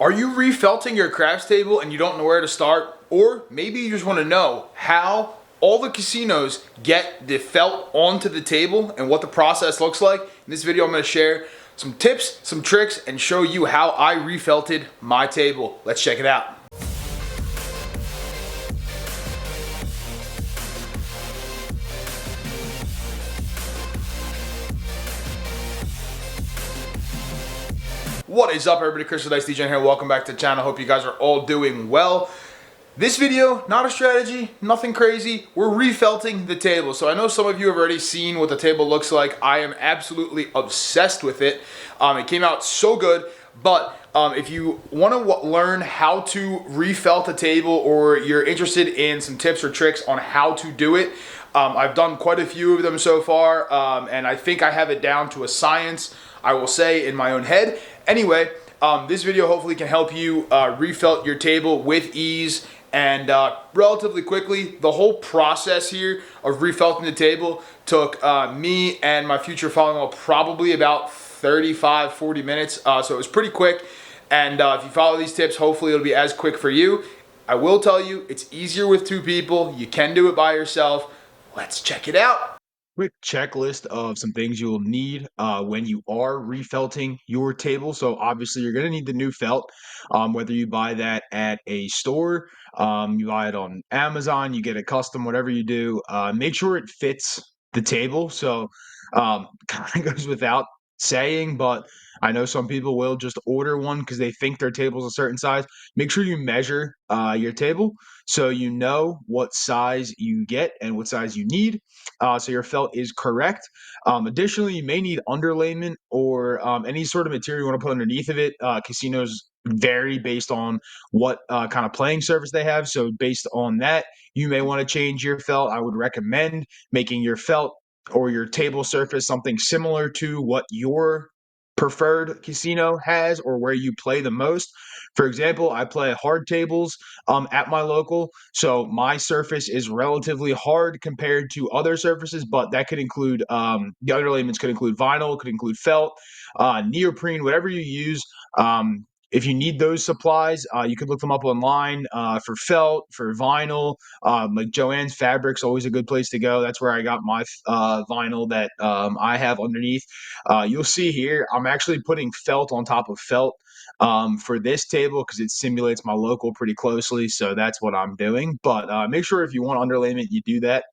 Are you refelting your craps table and you don't know where to start? Or maybe you just want to know how all the casinos get the felt onto the table and what the process looks like. In this video, I'm going to share some tips, some tricks, and show you how I refelted my table. Let's check it out. What is up, everybody? Chris with Ice DJ here. Welcome back to the channel. Hope you guys are all doing well. This video, not a strategy, nothing crazy. We're refelting the table. So I know some of you have already seen what the table looks like. I am absolutely obsessed with it. It came out so good, but if you want to learn how to refelt a table, or you're interested in some tips or tricks on how to do it, I've done quite a few of them so far, and I think I have it down to a science, I will say, in my own head. Anyway, this video hopefully can help you refelt your table with ease and relatively quickly. The whole process here of refelting the table took me and my future father-in-law probably about 35-40 minutes, so it was pretty quick. And if you follow these tips, hopefully it'll be as quick for you. I will tell you, it's easier with two people. You can do it by yourself. Let's check it out. Quick checklist of some things you'll need when you are refelting your table. So obviously you're going to need the new felt, whether you buy that at a store, you buy it on Amazon, you get it custom, whatever you do. Make sure it fits the table. So kind of goes without saying, but I know some people will just order one because they think their table's a certain size. Make sure you measure your table so you know what size you get and what size you need. So your felt is correct. Additionally, you may need underlayment or any sort of material you want to put underneath of it. Casinos vary based on what kind of playing surface they have. So based on that, you may want to change your felt. I would recommend making your felt or your table surface something similar to what your preferred casino has or where you play the most. For example, I play hard tables at my local, so my surface is relatively hard compared to other surfaces, but that could include the underlayments could include vinyl, could include felt, neoprene, whatever you use. If you need those supplies, you can look them up online for felt, for vinyl. Like Joann's Fabric's always a good place to go. That's where I got my vinyl that I have underneath. You'll see here, I'm actually putting felt on top of felt for this table because it simulates my local pretty closely. So that's what I'm doing. But make sure if you want underlayment, you do that.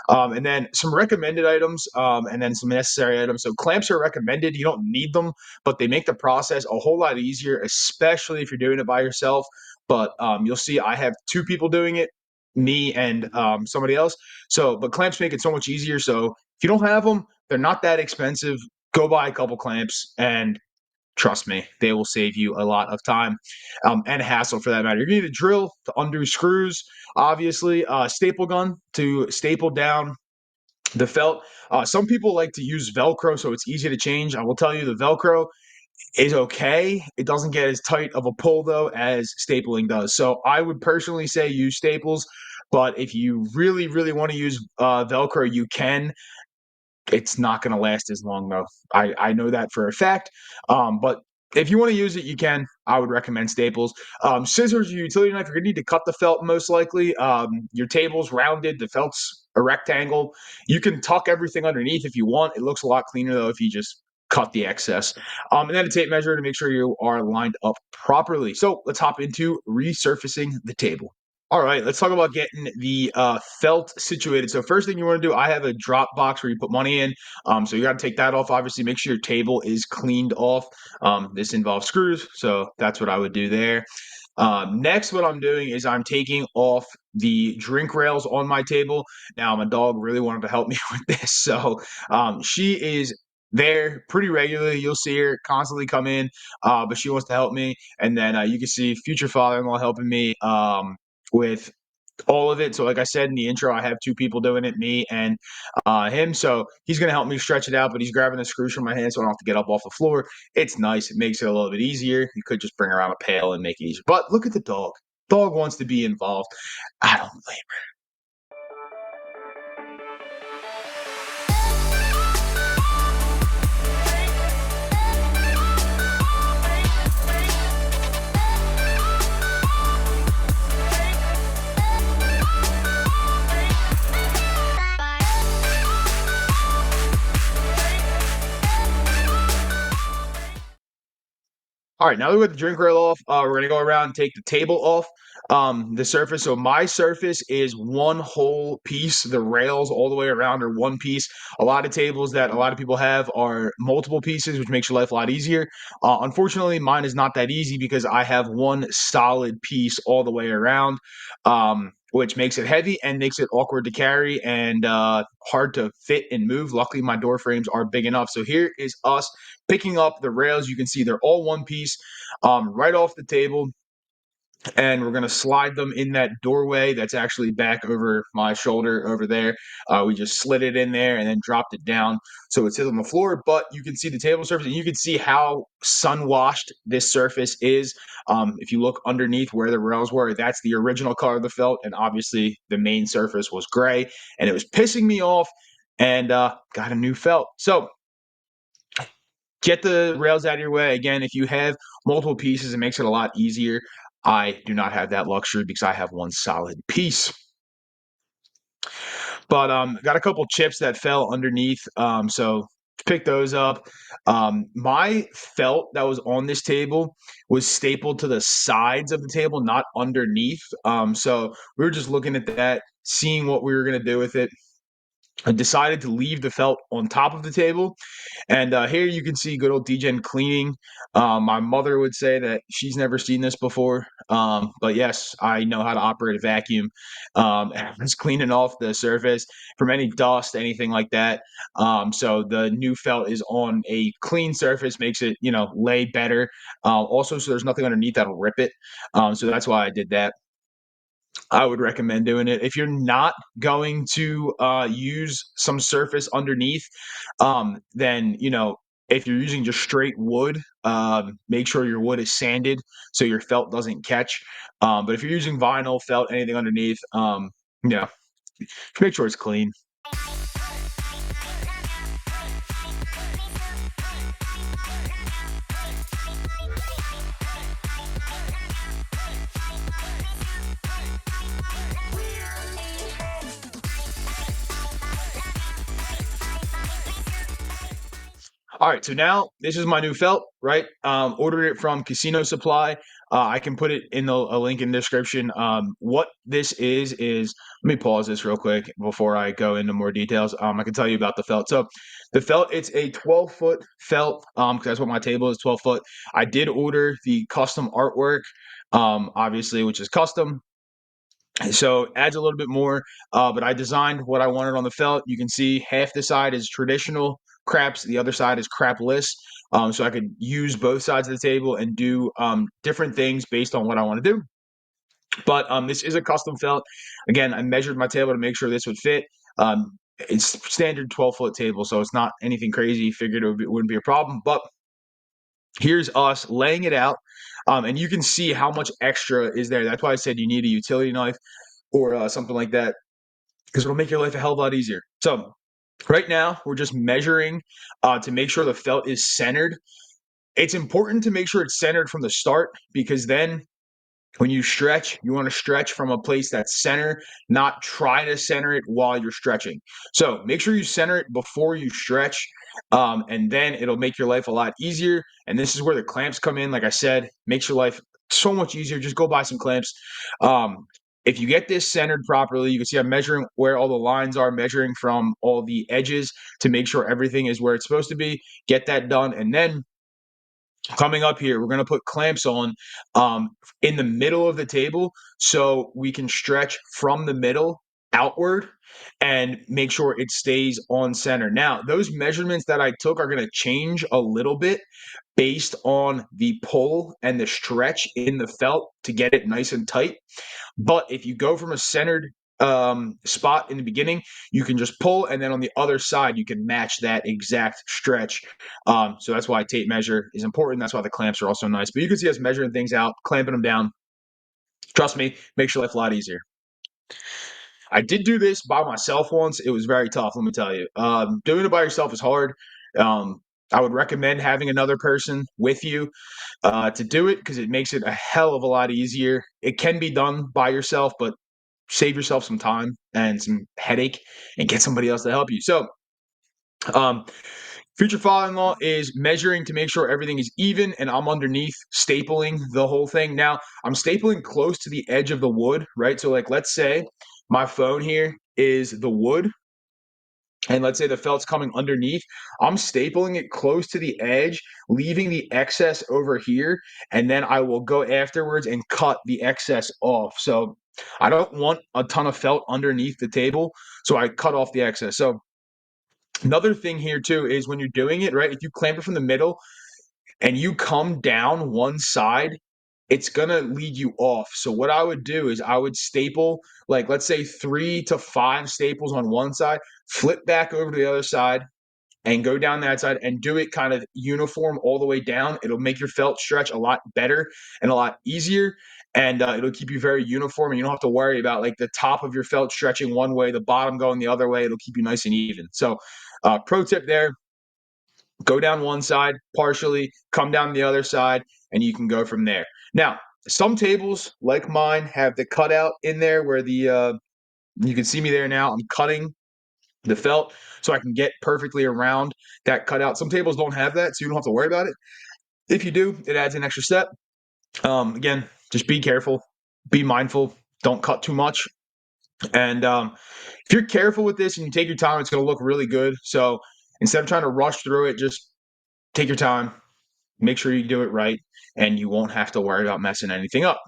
And then some recommended items, and then some necessary items. So clamps are recommended. You don't need them, but they make the process a whole lot easier, especially if you're doing it by yourself. But you'll see I have two people doing it, me and somebody else. So, but clamps make it so much easier. So if you don't have them, they're not that expensive. Go buy a couple clamps and trust me, they will save you a lot of time and hassle for that matter. You're going to need a drill to undo screws, obviously, staple gun to staple down the felt. Some people like to use Velcro, so it's easy to change. I will tell you the Velcro is okay. It doesn't get as tight of a pull, though, as stapling does. So I would personally say use staples, but if you really, really want to use Velcro, you can. It's not going to last as long, though. I know that for a fact. But if you want to use it, you can. I would recommend staples. Scissors or utility knife, you're going to need to cut the felt most likely. Your table's rounded. The felt's a rectangle. You can tuck everything underneath if you want. It looks a lot cleaner, though, if you just cut the excess. And then a tape measure to make sure you are lined up properly. So let's hop into resurfacing the table. All right, let's talk about getting the felt situated. So first thing you want to do, I have a drop box where you put money in. So you got to take that off. Obviously, make sure your table is cleaned off. This involves screws, so that's what I would do there. Next, what I'm doing is I'm taking off the drink rails on my table. Now, my dog really wanted to help me with this, so she is there pretty regularly. You'll see her constantly come in, but she wants to help me. And then you can see future father-in-law helping me with all of it. So like I said in the intro, I have two people doing it, me and him. So he's going to help me stretch it out, but he's grabbing the screws from my hand so I don't have to get up off the floor. It's nice. It makes it a little bit easier. You could just bring around a pail and make it easier. But look at the dog. Dog wants to be involved. I don't blame her. All right, now that we got the drink rail off, we're gonna go around and take the table off the surface. So my surface is one whole piece. The rails all the way around are one piece. A lot of tables that a lot of people have are multiple pieces, which makes your life a lot easier. Unfortunately, mine is not that easy because I have one solid piece all the way around, which makes it heavy and makes it awkward to carry and hard to fit and move. Luckily, my door frames are big enough. So here is us picking up the rails. You can see they're all one piece right off the table, and we're going to slide them in that doorway that's actually back over my shoulder over there. We just slid it in there and then dropped it down so it sits on the floor, but you can see the table surface and you can see how sun washed this surface is. If you look underneath where the rails were, that's the original color of the felt, and obviously the main surface was gray and it was pissing me off, and got a new felt. So get the rails out of your way. Again, if you have multiple pieces, it makes it a lot easier. I do not have that luxury because I have one solid piece. But got a couple chips that fell underneath, so pick those up. My felt that was on this table was stapled to the sides of the table, not underneath. So we were just looking at that, seeing what we were going to do with it. I decided to leave the felt on top of the table, and here you can see good old Degen cleaning. My mother would say that she's never seen this before. But yes, I know how to operate a vacuum. And I was cleaning off the surface from any dust, anything like that. So the new felt is on a clean surface, makes it, lay better. Also, so there's nothing underneath that'll rip it. So that's why I did that. I would recommend doing it. If you're not going to use some surface underneath, then if you're using just straight wood, make sure your wood is sanded so your felt doesn't catch. But if you're using vinyl, felt, anything underneath, yeah, make sure it's clean. All right, so now this is my new felt, right? Ordered it from Casino Supply. I can put it in a link in the description. What this is let me pause this real quick before I go into more details. I can tell you about the felt. So the felt, it's a 12-foot felt, because that's what my table is, 12 foot. I did order the custom artwork, obviously, which is custom. So adds a little bit more, but I designed what I wanted on the felt. You can see half the side is traditional craps, the other side is crapless. So I could use both sides of the table and do different things based on what I want to do. But this is a custom felt. Again, I measured my table to make sure this would fit. It's standard 12-foot table, so it's not anything crazy. Figured it wouldn't be a problem. But here's us laying it out, and you can see how much extra is there. That's why I said you need a utility knife or something like that, because it'll make your life a hell of a lot easier. So right now, we're just measuring to make sure the felt is centered. It's important to make sure it's centered from the start, because then when you stretch, you want to stretch from a place that's center, not try to center it while you're stretching. So make sure you center it before you stretch, and then it'll make your life a lot easier. And this is where the clamps come in. Like I said, makes your life so much easier. Just go buy some clamps. If you get this centered properly, you can see I'm measuring where all the lines are, measuring from all the edges to make sure everything is where it's supposed to be. Get that done, and then coming up here, we're going to put clamps on in the middle of the table so we can stretch from the middle outward and make sure it stays on center. Now, those measurements that I took are going to change a little bit based on the pull and the stretch in the felt to get it nice and tight. But if you go from a centered spot in the beginning, you can just pull, and then on the other side, you can match that exact stretch. So that's why tape measure is important. That's why the clamps are also nice. But you can see us measuring things out, clamping them down. Trust me, makes your life a lot easier. I did do this by myself once. It was very tough, let me tell you. Doing it by yourself is hard. I would recommend having another person with you to do it, because it makes it a hell of a lot easier. It can be done by yourself, but save yourself some time and some headache and get somebody else to help you. So, um, Future father-in-law is measuring to make sure everything is even, and I'm underneath stapling the whole thing. Now, I'm stapling close to the edge of the wood, right? So like, let's say my phone here is the wood, and let's say the felt's coming underneath. I'm stapling it close to the edge, leaving the excess over here, and then I will go afterwards and cut the excess off. So I don't want a ton of felt underneath the table, so I cut off the excess. So another thing here too is when you're doing it, right? If you clamp it from the middle and you come down one side, it's gonna lead you off. So what I would do is I would staple, like, let's say 3 to 5 staples on one side, flip back over to the other side and go down that side and do it kind of uniform all the way down. It'll make your felt stretch a lot better and a lot easier. And it'll keep you very uniform, and you don't have to worry about like the top of your felt stretching one way, the bottom going the other way. It'll keep you nice and even. So pro tip there, go down one side partially, come down the other side, and you can go from there. Now, some tables like mine have the cutout in there where you can see me there now. I'm cutting the felt so I can get perfectly around that cutout. Some tables don't have that, so you don't have to worry about it. If you do, it adds an extra step. Again, just be careful, be mindful, don't cut too much. And if you're careful with this and you take your time, it's going to look really good. So instead of trying to rush through it, just take your time, make sure you do it right, and you won't have to worry about messing anything up.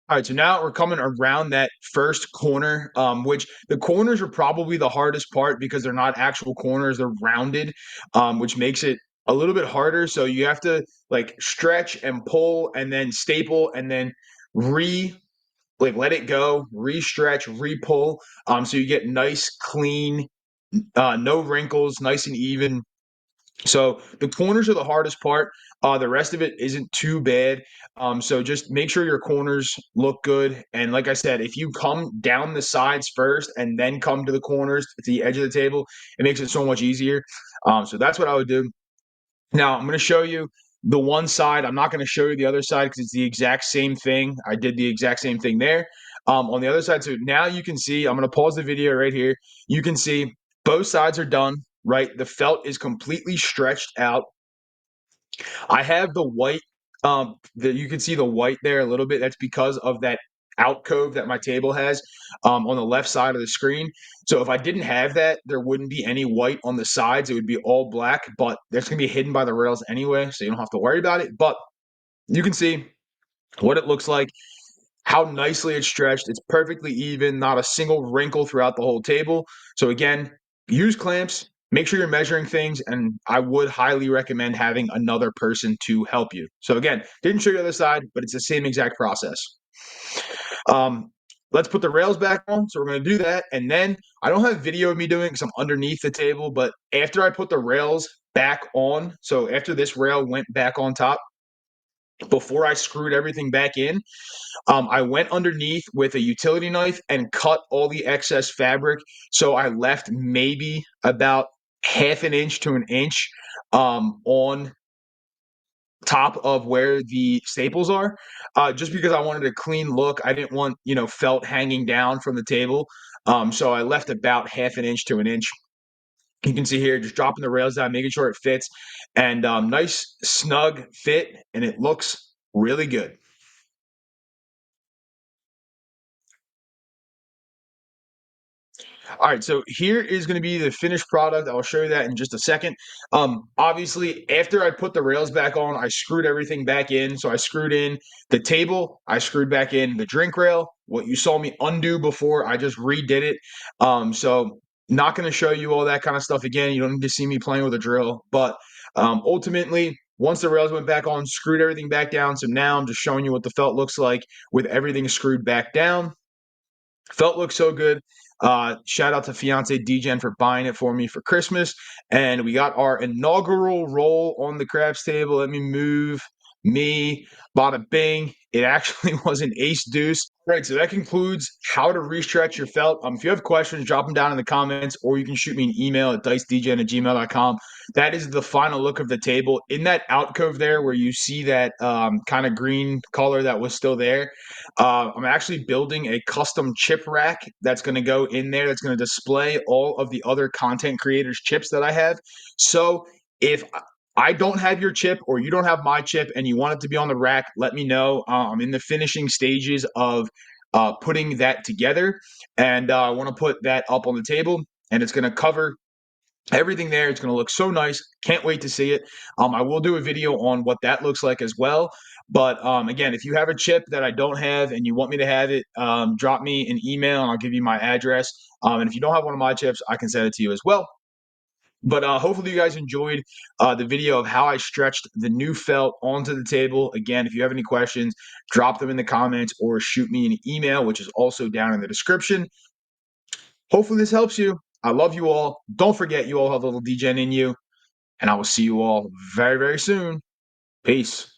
All right, so now we're coming around that first corner, which the corners are probably the hardest part because they're not actual corners, they're rounded, which makes it a little bit harder. So you have to like stretch and pull and then staple and then re like let it go, re-stretch, re-pull. So you get nice, clean, no wrinkles, nice and even. So the corners are the hardest part. The rest of it isn't too bad. So just make sure your corners look good. And like I said, if you come down the sides first and then come to the corners to the edge of the table, it makes it so much easier. So that's what I would do. Now I'm going to show you the one side. I'm not going to show you the other side because it's the exact same thing. I did the exact same thing there. On the other side, so now you can see, I'm going to pause the video right here. You can see both sides are done, right? The felt is completely stretched out. I have the white, you can see the white there a little bit. That's because of that alcove that my table has on the left side of the screen. So if I didn't have that, there wouldn't be any white on the sides. It would be all black, but that's going to be hidden by the rails anyway, so you don't have to worry about it. But you can see what it looks like, how nicely it's stretched. It's perfectly even, not a single wrinkle throughout the whole table. So again, use clamps, make sure you're measuring things, and I would highly recommend having another person to help you. So again, didn't show you the other side, but it's the same exact process. Um, let's put the rails back on. So we're going to do that. And then I don't have video of me doing it because I'm underneath the table, but after I put the rails back on, so after this rail went back on top, before I screwed everything back in, I went underneath with a utility knife and cut all the excess fabric. So I left maybe about half an inch to an inch on top of where the staples are, just because I wanted a clean look. I didn't want, felt hanging down from the table. So I left about half an inch to an inch. You can see here, just dropping the rails down, making sure it fits, and nice snug fit, and it looks really good. All right, so here is going to be the finished product. I'll show you that in just a second. Obviously, after I put the rails back on, I screwed everything back in. So I screwed in the table, I screwed back in the drink rail. What you saw me undo before, I just redid it. So not going to show you all that kind of stuff again. You don't need to see me playing with a drill. But ultimately, once the rails went back on, screwed everything back down. So now I'm just showing you what the felt looks like with everything screwed back down. Felt looks so good. Shout out to fiance DGen for buying it for me for Christmas. And we got our inaugural roll on the craps table. Let me move me. Bada bing. It actually was an ace deuce. All right, so that concludes how to restretch your felt. If you have questions, drop them down in the comments, or you can shoot me an email at dicedgn@gmail.com. That is the final look of the table. In that alcove there where you see that kind of green color that was still there, I'm actually building a custom chip rack that's going to go in there that's going to display all of the other content creators' chips that I have. So if I don't have your chip or you don't have my chip and you want it to be on the rack, let me know. I'm in the finishing stages of putting that together, and I want to put that up on the table, and it's going to cover everything there. It's going to look so nice. Can't wait to see it. I will do a video on what that looks like as well. But again, if you have a chip that I don't have and you want me to have it, drop me an email and I'll give you my address. And if you don't have one of my chips, I can send it to you as well. But hopefully you guys enjoyed the video of how I stretched the new felt onto the table. Again, if you have any questions, drop them in the comments or shoot me an email, which is also down in the description. Hopefully this helps you. I love you all. Don't forget you all have a little DGen in you. And I will see you all very, very soon. Peace.